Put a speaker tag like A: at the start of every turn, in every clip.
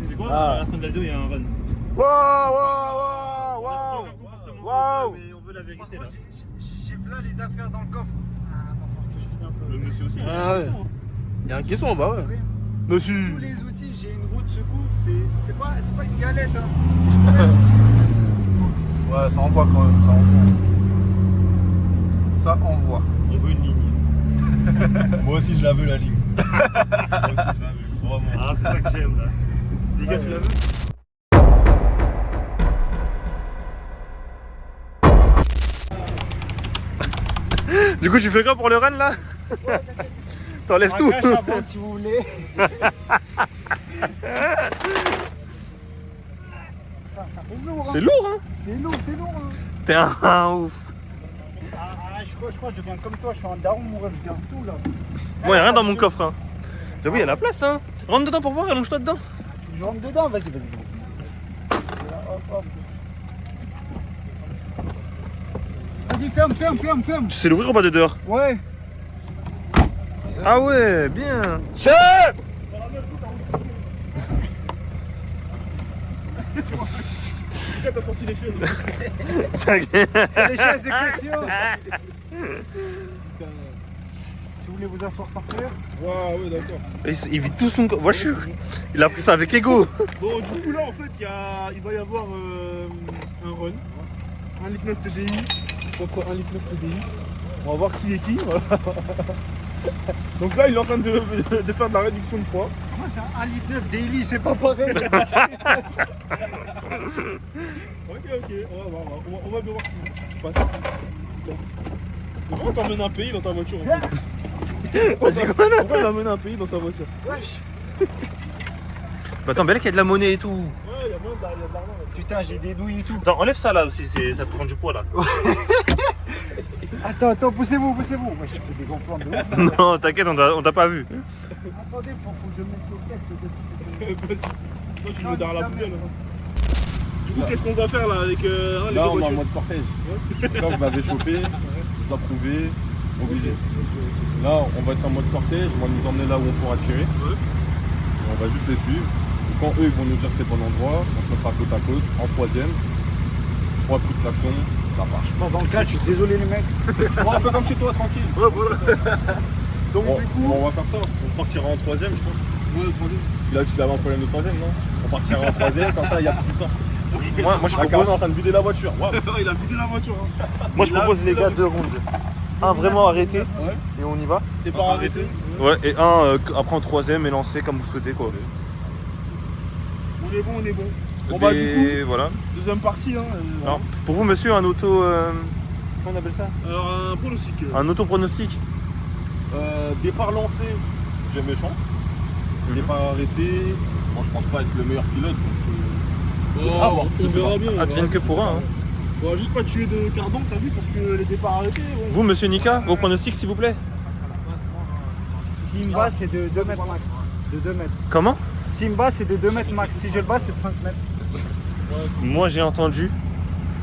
A: C'est quoi à la fin de la vidéo, il y a un run.
B: Waouh.
A: Mais on veut la vérité là.
C: J'ai plein les affaires dans le coffre. Ah, va falloir que je file un peu.
A: Le monsieur aussi.
B: Ah ouais. Il y a un caisson en bas, ouais. Monsieur.
C: Tous les outils, j'ai une roue de secours, c'est pas une galette. Hein.
B: Ouais, ça envoie quand même, ça envoie. Ça envoie.
A: On veut une ligne.
D: Moi aussi je la veux la ligne. Moi aussi je la veux. Vraiment.
A: Ah, c'est ça que j'aime là. Les gars, tu la veux?
B: Du coup, tu fais quoi pour le run là? T'enlèves tout.
C: Un cache à vendre si vous voulez. Ça pèse lourd. Hein.
B: C'est lourd, hein?
C: C'est lourd. Hein.
B: T'es un ouf.
C: Je crois que je deviens comme toi, je suis un daron, mon rêve, je garde tout là.
B: Moi, y'a rien dans mon coffre. Hein. J'avoue, y'a la place. Hein. Rentre dedans pour voir, allonge-toi dedans.
C: Je rentre dedans, vas-y. Voilà, hop. Vas-y, ferme.
B: Tu sais l'ouvrir ou pas de dehors?
C: Ouais.
B: Ah ouais, bien.
A: T'as sorti les chaises.
C: Les chaises des questions. Si vous voulez vous asseoir par terre.
A: Waouh, ouais, d'accord.
B: Il vit tout son voiture. Il a pris ça avec ego.
A: Bon, du coup, là, en fait, il va y avoir un run. 1,9 litre TDI. Pourquoi 1,9 litre TDI? On va voir qui est qui. Voilà. Donc là, il est en train de faire de la réduction de poids.
C: Moi, c'est un 1,9 litre daily, c'est pas pareil.
A: Ok, on va bien voir ce qui se passe. Pourquoi t'emmènes un pays dans ta voiture en fait?
B: Vas-y, quoi là?
A: Pourquoi t'emmènes un pays dans sa voiture?
C: Wesh.
B: Bah attends, mais là qu'il y a de la monnaie et tout.
A: Ouais, il y a de l'argent là.
C: Putain, j'ai des douilles et tout.
B: Attends, enlève ça là aussi, ça prend du poids là.
C: Attends, poussez-vous. Moi, je te fais des grands plans de ouf. Là.
B: Non, t'inquiète, on t'a pas vu.
C: Attendez, faut que je mette le tête peut-être.
A: Toi, tu me darres la poubelle. Du coup, qu'est-ce qu'on va faire là avec les
D: Là
A: deux
D: on est en
A: voitures?
D: mode cortège. Là vous m'avez chauffé, je dois prouver, obligé. Là on va être en mode cortège, on va nous emmener là où on pourra tirer.
A: Ouais.
D: Et on va juste les suivre. Et quand eux ils vont nous dire c'est bon endroit, on se mettra côte à côte, en troisième. 3 coups de klaxon, ça marche.
C: Je passe dans le cadre, je suis désolé les mecs.
D: On va faire comme chez toi, tranquille.
A: Ouais, voilà. Donc,
D: Bon,
A: du coup.
D: on va faire ça, on partira en troisième je pense.
A: Ouais, le troisième.
D: Parce que là tu avais un problème de troisième non? On partira en troisième, comme ça il y a plus d'histoire.
B: Moi je
D: La Caron est en
B: propose,
D: train de vider la voiture. Waouh.
A: Il a vidé la voiture. Hein.
B: moi je propose les gars 2 rondes. Un vraiment arrêté
A: Ouais.
B: et on y va.
A: T'es pas arrêté.
B: Ouais, et un après en troisième et lancé comme vous souhaitez quoi.
A: On est bon. Bon bah du coup,
B: Voilà.
A: deuxième partie. Hein,
B: Alors, pour vous monsieur, un auto... comment on appelle ça?
A: Alors un pronostic.
B: Un auto-pronostic.
D: Départ lancé, j'ai mes chances. Départ arrêté, moi je pense pas être le meilleur pilote.
A: Oh, on verra bien.
B: Ah, tu viennes que pour un. Hein.
A: On va juste pas tuer de cardan, t'as vu, parce que les départs arrêtés. Bon.
B: Vous monsieur Nika, vos pronostics s'il vous plaît.
C: Si me bat, c'est de 2 mètres max. De 2 mètres.
B: Comment?
C: Si me bat, c'est de 2 mètres max. Si je le bats, c'est de 5 mètres.
B: Moi j'ai entendu,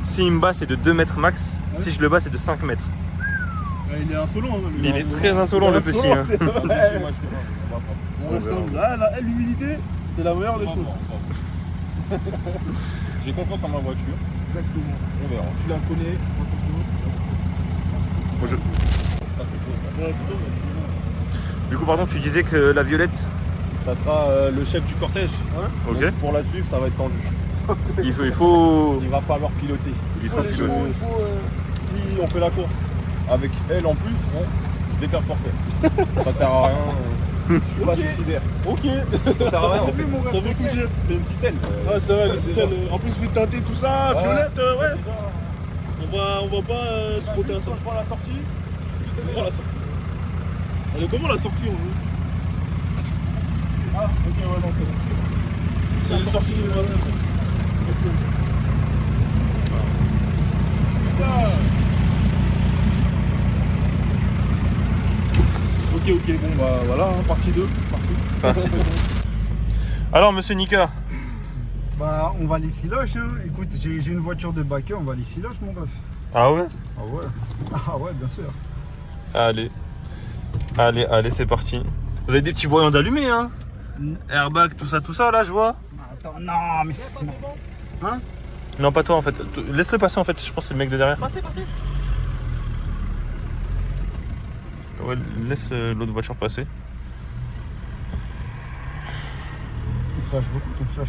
B: s'il me bat c'est de 2 mètres max, si je le bats c'est de 5 mètres.
A: Il est insolent. Hein,
B: Il est très insolent le petit. Hein.
D: Moi, je suis là, on va pas.
A: On reste humble. Là, l'humilité, c'est la meilleure des choses.
D: J'ai confiance en ma voiture,
A: Exactement.
D: on verra.
A: Tu la connais.
B: Bonjour.
D: Ça c'est cool ça.
A: Ouais, c'est bon.
B: Du coup pardon, tu disais que la violette,
D: Ça sera le chef du cortège.
B: ok.
D: Donc, pour la suivre, ça va être tendu.
B: Il faut...
D: Il va falloir piloter.
B: Il faut piloter.
D: Si on fait la course avec elle en plus, je déclare forfait. Ça sert à rien. Je suis pas suicidaire.
A: Ok.
D: Ça sert à rien en fait.
A: Ça veut tout dire.
D: C'est une ficelle.
A: Ouais, c'est vrai, c'est ça. En plus, je vais teinter tout ça,
D: Ouais.
A: violette, ouais. On va pas se frotter à ça.
D: Quand je vois la sortie,
A: Comment la sortie? Alors, comment la sortie on veut? Ah, ok, ouais, non, c'est bon. C'est les sorties. Ok, bon, bah voilà, hein, partie 2.
B: Alors monsieur Nika,
C: Bah, on va les filoches, hein. Écoute, j'ai une voiture de baquet, on va les filoches, mon ref.
B: ah ouais?
C: Ah ouais, bien sûr.
B: Allez, c'est parti. Vous avez des petits voyants d'allumés hein? Airbag, tout ça là je vois.
C: Ah attends, non, mais c'est... Hein?
B: Non, pas toi en fait. Laisse-le passer en fait, je pense que c'est le mec de derrière.
A: Passez.
B: Ouais, laisse l'autre voiture passer.
C: Il flash beaucoup ton flash.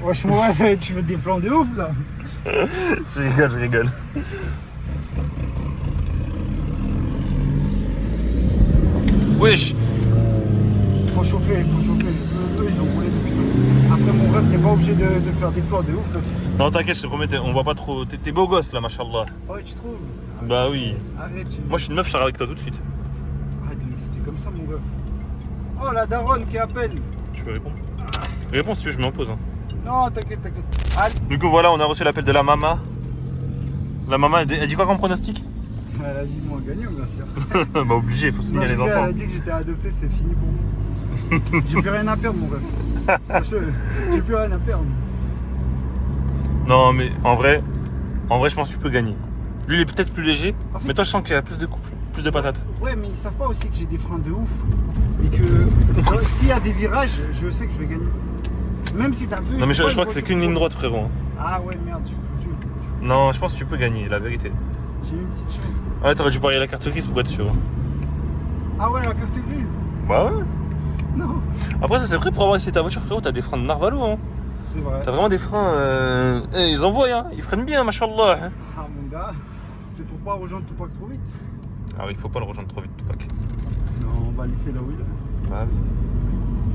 C: Wesh, ouais, tu veux des plans de ouf là?
B: Je rigole. Wesh.
C: Faut chauffer. Eux, ils ont roulé depuis tout. Après, mon rêve, t'es pas obligé de faire des plans de ouf comme ça.
B: Non, t'inquiète, je te promets, on voit pas trop. T'es beau gosse là, machallah.
C: Ouais, tu trouves?
B: Bah oui.
C: Arrête,
B: Moi, je suis une meuf, je serai avec toi tout de suite.
C: Arrête de m'exciter comme ça, mon rêve. Oh, la daronne qui appelle.
B: Tu veux répondre? Réponds si tu veux, je m'en pose. Hein.
C: Non, t'inquiète. Allez.
B: Du coup, voilà, on a reçu l'appel de la maman. La maman, elle dit quoi comme pronostic?
C: Elle a dit moi gagnant, bien sûr.
B: Bah, obligé, il faut soutenir les
C: Elle
B: enfants.
C: a dit que j'étais adopté, c'est fini pour moi. J'ai plus rien à perdre, mon rêve. Sache-le, j'ai plus rien à perdre.
B: Non, mais en vrai, je pense que tu peux gagner. Lui, il est peut-être plus léger,
C: En fait-
B: mais toi, je sens qu'il y a plus de couple, plus de patates.
C: Ouais, mais ils savent pas aussi que j'ai des freins de ouf. Et que s'il y a des virages, je sais que je vais gagner. Même si t'as vu.
B: Non, mais
C: c'est
B: je
C: pas
B: crois
C: une
B: que c'est
C: voiture
B: qu'une ligne
C: de-
B: droite, frérot.
C: Ah ouais, merde, je suis foutu.
B: Non, je pense que tu peux gagner, la vérité.
C: J'ai eu une petite chance.
B: Ouais, t'aurais dû parier la carte grise pour être sûr.
C: Ah ouais, la carte grise?
B: Bah ouais.
C: Non.
B: Après, ça c'est vrai, pour avoir essayé ta voiture, frérot, t'as des freins de Narvalo. Hein.
C: C'est vrai.
B: T'as vraiment des freins. Ils envoient, hein. Ils freinent bien, machallah. Hein.
C: Ah mon gars, c'est pour pas rejoindre Tupac trop vite.
B: Ah oui, il faut pas le rejoindre trop vite, Tupac.
C: Non, on va laisser là où il est.
B: Bah oui.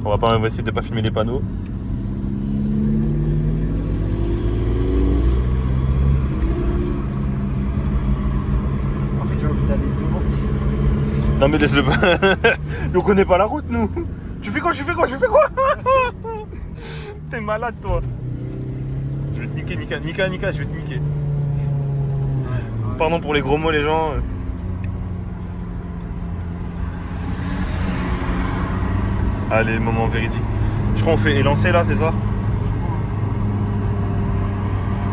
B: On va essayer de pas filmer les panneaux.
C: En fait, j'ai envie d'aller devant.
B: Non mais laisse-le pas. On connaît pas la route, nous. Tu fais quoi? T'es malade, toi. Je vais te niquer, Nika, je vais te niquer. Pardon pour les gros mots, les gens. Allez, moment véridique. Je crois qu'on fait élancer là, c'est ça?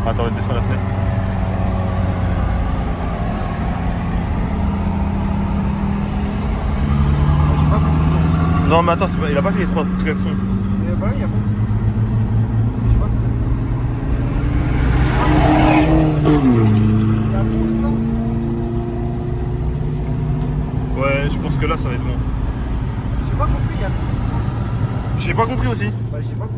B: Attends, on descend la fenêtre.
C: J'ai pas compris.
B: Non mais attends, il a pas fait les 3 klaxons.
C: Mais bah, il y a pas. J'ai pas compris. Il y a un pouce, non?
B: Ouais, je pense que là ça va être bon.
C: J'ai pas compris, il y a un pouce.
B: J'ai pas compris aussi.
C: Bah, j'ai pas compris.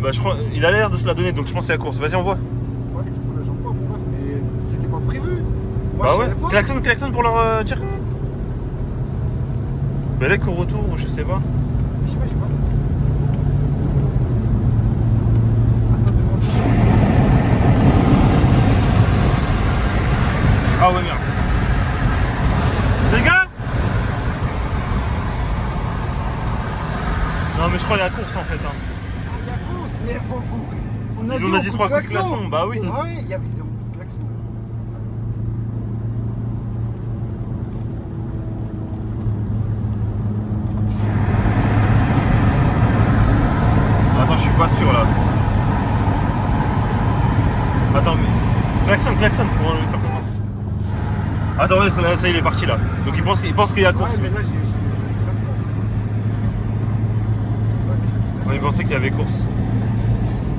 B: Bah je crois, il a l'air de se la donner, donc je pense que c'est la course. Vas-y, on voit.
C: Ouais, du coup, là, j'en vois, mon rêve, mais c'était pas prévu. Moi,
B: Bah
C: je
B: ouais,
C: savais pas.
B: klaxon pour leur dire. Mais là qu'au retour, je sais pas.
C: Je sais pas, j'ai pas compris. Attends, demande.
B: Ah ouais, merde. Les gars. Non mais je crois qu'il y a la course en fait. Hein.
C: Il y a pouce, mais on a
B: Ils ont dit 3 coups de
C: klaxon.
B: klaxon, bah oui.
C: Ah ouais, il y avait 0 coup de klaxon.
B: Attends, je suis pas sûr là. Attends, mais. Klaxon pour le faire comprendre. Attends, ouais, ça il est parti là. Donc il pense qu'il y a course.
C: Ouais, mais là, j'ai
B: Ouais, il pensait qu'il y avait course.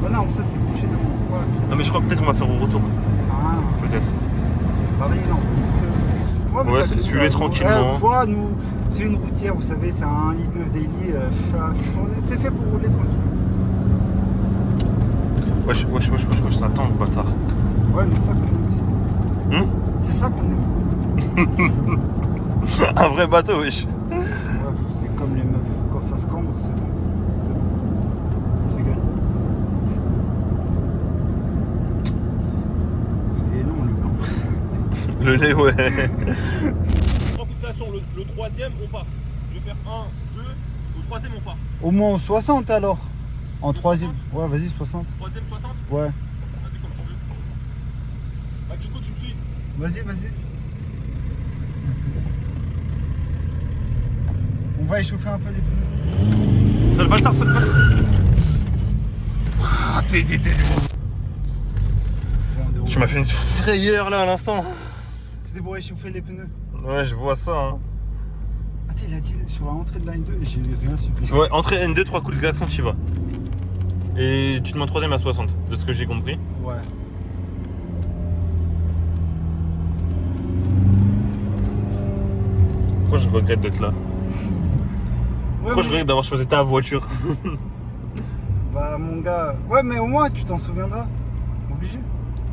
C: bah non, ça c'est bouché de mon. Ouais.
B: Non mais je crois peut-être qu'on va faire au retour.
C: Ah,
B: Peut-être.
C: bah oui, non. Juste,
B: Ouais,
C: peut-être,
B: suivez tranquillement.
C: Voilà, nous, c'est une routière, vous savez, c'est un 1,9 litre daily. C'est fait pour rouler tranquille.
B: Wesh, ça tend le bâtard.
C: Ouais, mais c'est ça qu'on aime aussi. C'est ça qu'on aime.
B: Un vrai bateau, wesh.
C: Ouais, c'est comme les meufs. Quand ça se cambre, c'est bon. C'est bon. C'est gagné. Il est long, le blanc.
B: Le lait, ouais.
A: 3 coups de klaxon, le troisième on part. Je vais faire 1, 2, au troisième on part.
C: Au moins 60 alors. En troisième. Ouais, vas-y, 60.
A: Troisième 60.
C: Ouais.
A: Vas-y comme tu veux. Bah du coup tu me suis.
C: Vas-y. On va échauffer un peu les pneus.
B: C'est le bâtard. Ah, Tu m'as fait une frayeur là à l'instant.
C: C'était pour échauffer les pneus.
B: Ouais, je vois ça. Hein.
C: Attends, il a dit sur la entrée de la N2, j'ai rien suivi.
B: Ouais, entrée N2, 3 coups de klaxon, tu y vas. Et tu te mets en troisième à 60, de ce que j'ai compris.
C: Ouais.
B: Pourquoi je regrette d'être là? Pourquoi je
C: mais-
B: regrette d'avoir choisi ta voiture?
C: Bah mon gars. Ouais, mais au moins tu t'en souviendras. Obligé.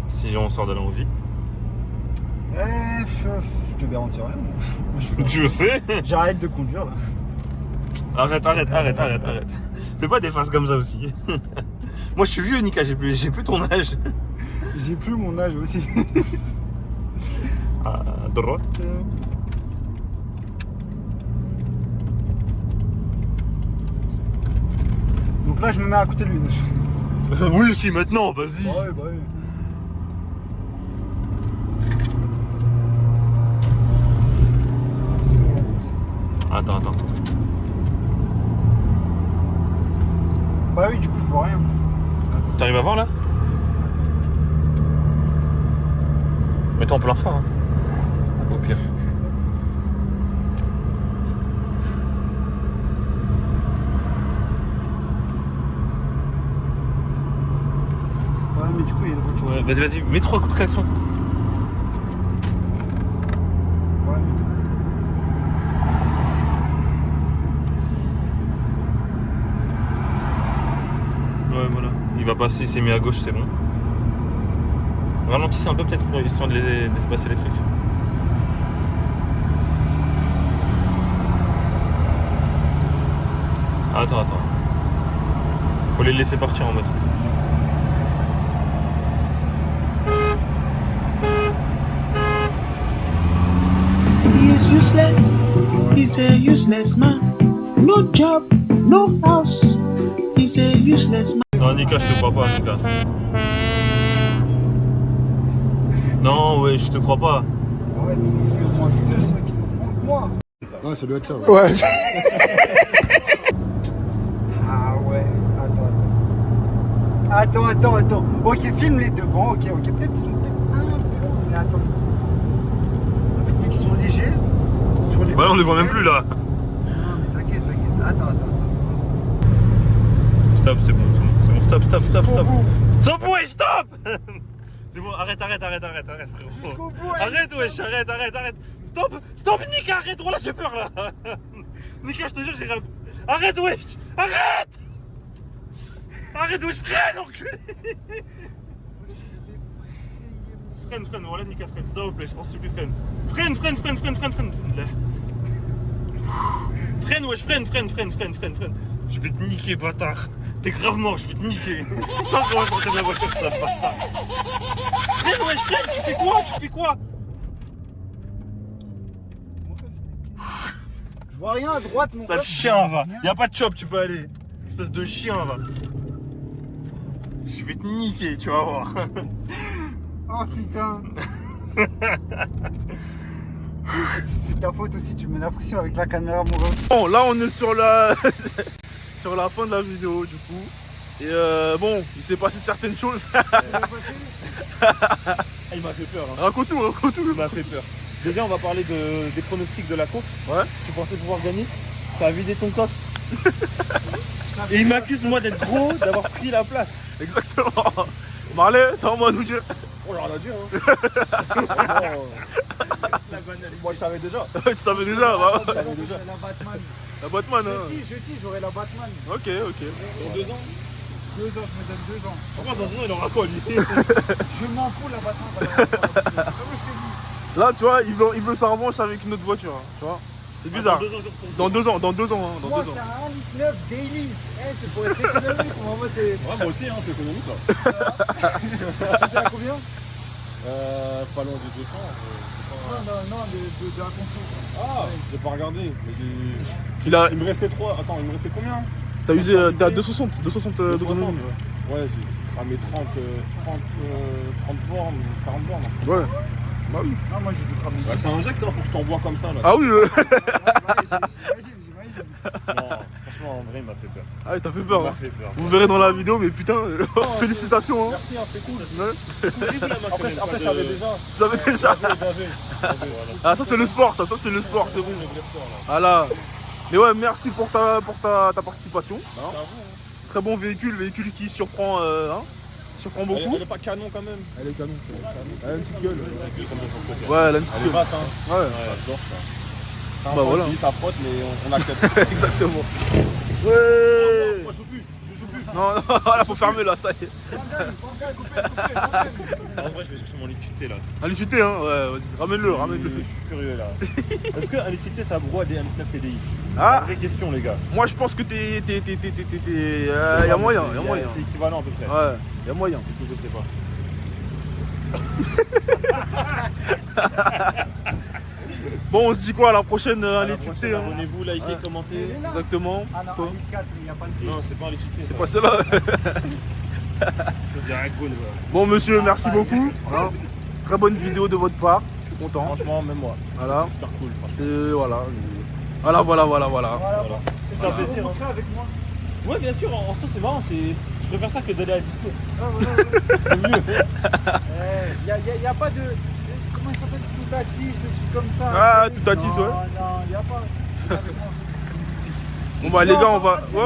B: Si on sort de là en vie.
C: Je te garantis rien. moi.
B: Tu le sais?
C: J'arrête de conduire là.
B: Arrête. Fais pas des faces comme ça aussi. Moi je suis vieux Nika, j'ai plus ton âge.
C: J'ai plus mon âge aussi.
B: À droite.
C: Donc là je me mets à côté de lui.
B: Oui, si maintenant, vas-y.
C: Ouais, bah oui.
B: Attends.
C: Bah oui, du coup je vois rien.
B: T'arrives à voir là? Mets-toi en plein phare. Hein. Au pire.
C: Ouais, mais du coup il y a une voiture.
B: Ouais, vas-y, mets 3 coups de klaxon.
C: Ouais.
B: Ouais, voilà. Il va passer, il s'est mis à gauche, c'est bon. Ralentissez un peu peut-être pour histoire d'espacer les trucs. Attends. Faut les laisser partir en mode.
E: He is useless. He's a useless man. No job, no house. He's a useless man.
B: Non, Nika, je te crois pas, Nika. Non, ouais, je te crois pas.
C: Ouais, mais il fait au moins 200 kilos moins que moi.
F: Ouais, ça doit être ça.
C: Ouais. Ah ouais. Attends. Ok, filme les devants. Ok. Peut-être ils sont peut-être un peu longs, mais attends. En fait, vu qu'ils sont légers, sur les.
B: Bah, on les voit même plus là.
C: Non, mais t'inquiète. Attends.
B: Stop, c'est bon, stop.
C: Jusqu'au bout.
B: Stop, ouais, stop. C'est bon, arrête, frérot.
C: Jusqu'au bout.
B: Arrête, wesh, arrête. Stop, Nika, arrête, voilà, j'ai peur là. Nika, je te jure, j'ai rêve. Arrête, wesh, arrête, wesh, freine, enculé. Freine, voilà, Nika, freine, s'il te plaît, je t'en supplie, freine. Freine, bismillah. Freine, wesh, freine. Je vais te niquer, bâtard. T'es grave mort, je vais te niquer. Putain, on va sortir de la voiture, ça, bâtard. Freine, wesh, tu fais quoi?
C: Je vois rien à droite, mon
B: Sale
C: pote.
B: chien, va. Y'a pas de chop, tu peux aller. Espèce de chien, va. Je vais te niquer, tu vas voir.
C: Oh putain. C'est ta faute aussi, tu mets la pression avec la caméra, mon ref.
A: Bon, là on est sur la sur la fin de la vidéo du coup. Et bon, il s'est passé certaines choses.
B: Il m'a fait peur. Hein.
A: Raconte-nous.
B: Il m'a fait peur. Déjà, on va parler des pronostics de la course.
A: Ouais.
B: Tu pensais pouvoir gagner? T'as vidé ton coffre. Et il m'accuse, moi, d'être gros, d'avoir pris la place.
A: Exactement. Marley, t'as un mot à nous dire?
F: Oh, rien à dire, hein. Moi, je savais déjà.
A: Tu savais déjà, bah.
C: La Batman.
A: La Batman, hein.
C: Je dis, j'aurai la Batman.
A: Ok.
B: Dans 2 ans?
C: 2 ans, je me donne 2 ans.
B: Pourquoi dans 2 ans, il aura quoi, lui?
C: Je m'en fous, la Batman. Comme je te dis.
A: Là, tu vois, il veut sa revanche avec une autre voiture, hein, tu vois. C'est bizarre.
B: Dans 2 ans, je reprends.
A: Dans 2 ans, dans 2 ans, hein, dans
C: Moi,
A: 2 ans.
C: c'est un 1,9 litre daily. C'est pour être économique. Pour moi, c'est.
F: Ouais, moi aussi, hein, c'est économique, là.
C: C'était à combien?
F: Pas loin des 200.
C: Non, de la conso.
F: Ah, j'ai pas regardé. Mais
A: Il
F: me restait 3. Attends, il me restait combien?
A: T'as usé, t'es à 260 d'autonomie.
F: Ouais, j'ai cramé 30 bornes, 40 bornes.
A: Ouais. Bah oui.
C: Non, moi, j'ai dû cramer.
F: Bah, c'est un injecteur pour que je t'envoie comme ça, là.
A: Ah oui,
C: J'imagine.
F: Non, franchement,
B: en vrai, il m'a fait peur.
A: Ah, t'as fait
B: Il
A: peur.
B: m'a
A: Hein.
B: fait peur.
A: Vous verrez dans la vidéo, mais putain, félicitations. Hein.
D: Merci, hein, c'était cool.
A: Ouais.
D: Après, ça avait déjà.
A: Vous avez déjà.
D: Bien joué.
A: Ah, ça c'est le sport, ça c'est le sport, c'est bon. Voilà. Mais ouais, merci pour ta participation. Hein. Très bon véhicule qui surprend, surprend beaucoup.
D: Elle est pas canon quand même.
A: Elle est canon. Elle a une petite gueule.
B: Ouais.
A: Ouais, elle a une petite
D: Elle est
A: gueule.
D: basse, hein.
A: Ouais,
D: J'adore ça. C'est un
A: Bah
D: peu
A: voilà.
D: dit, ça frotte, mais on accepte.
A: exactement. Ouais.
D: Moi, je joue plus.
A: Non, non, là faut fermer là, ça y est.
B: En vrai, je vais chercher mon liquidité là.
A: Un liquidité, hein, ouais, vas-y, ramène-le.
B: Je suis curieux là. Est-ce qu'un liquidité ça broie des 1.9 TDI?
A: Ah,
B: Vraie question, les gars.
A: moi je pense que y a moyen, y a moyen.
B: C'est équivalent à peu près.
A: Ouais, y a moyen.
B: Du coup, je sais pas.
A: Bon, on se dit quoi à la prochaine, un
B: À la
A: liquidité,
B: prochaine,
A: hein.
B: Abonnez-vous, likez,
A: Ouais.
B: commentez.
A: Exactement.
C: Ah non,
A: Quoi
C: un litre 4, il n'y a pas le prix.
B: Non, c'est pas un liquidité.
A: C'est pas celle-là.
B: C'est un Red Bull, ouais.
A: Bon monsieur, merci beaucoup. Hein. Très bonne vidéo de votre part, je suis content.
B: Franchement, même moi.
A: Voilà,
B: Super cool, franchement.
A: c'est voilà. Voilà.
C: Voilà.
B: C'est un
C: Tu veux
B: plaisir.
C: montrer avec moi?
B: Ouais, bien sûr, en soi, c'est marrant. Je préfère ça que d'aller à Disney.
C: Ah, voilà.
B: C'est mieux.
C: Il n'y a pas de. Comment il s'appelle? Toutatis, des trucs comme ça.
A: Ah, Toutatis, ouais.
C: Non, il n'y a pas. Viens avec moi.
A: Bon bah les gars, on va. Ouais.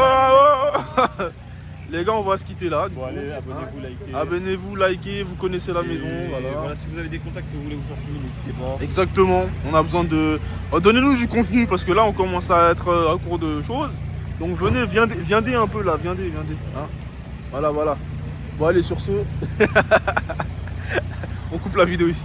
A: Les gars, on va se quitter là. Du
B: Bon,
A: coup.
B: allez, abonnez-vous, likez.
A: Abonnez-vous, likez, vous connaissez la
B: Et
A: maison. Voilà.
B: Voilà, si vous avez des contacts que vous voulez vous faire filmer, n'hésitez pas.
A: Exactement, on a besoin de. Donnez-nous du contenu parce que là on commence à être à court de choses. Donc venez, viendez un peu là, viendez. Hein, voilà. Bon allez sur ce. On coupe la vidéo ici.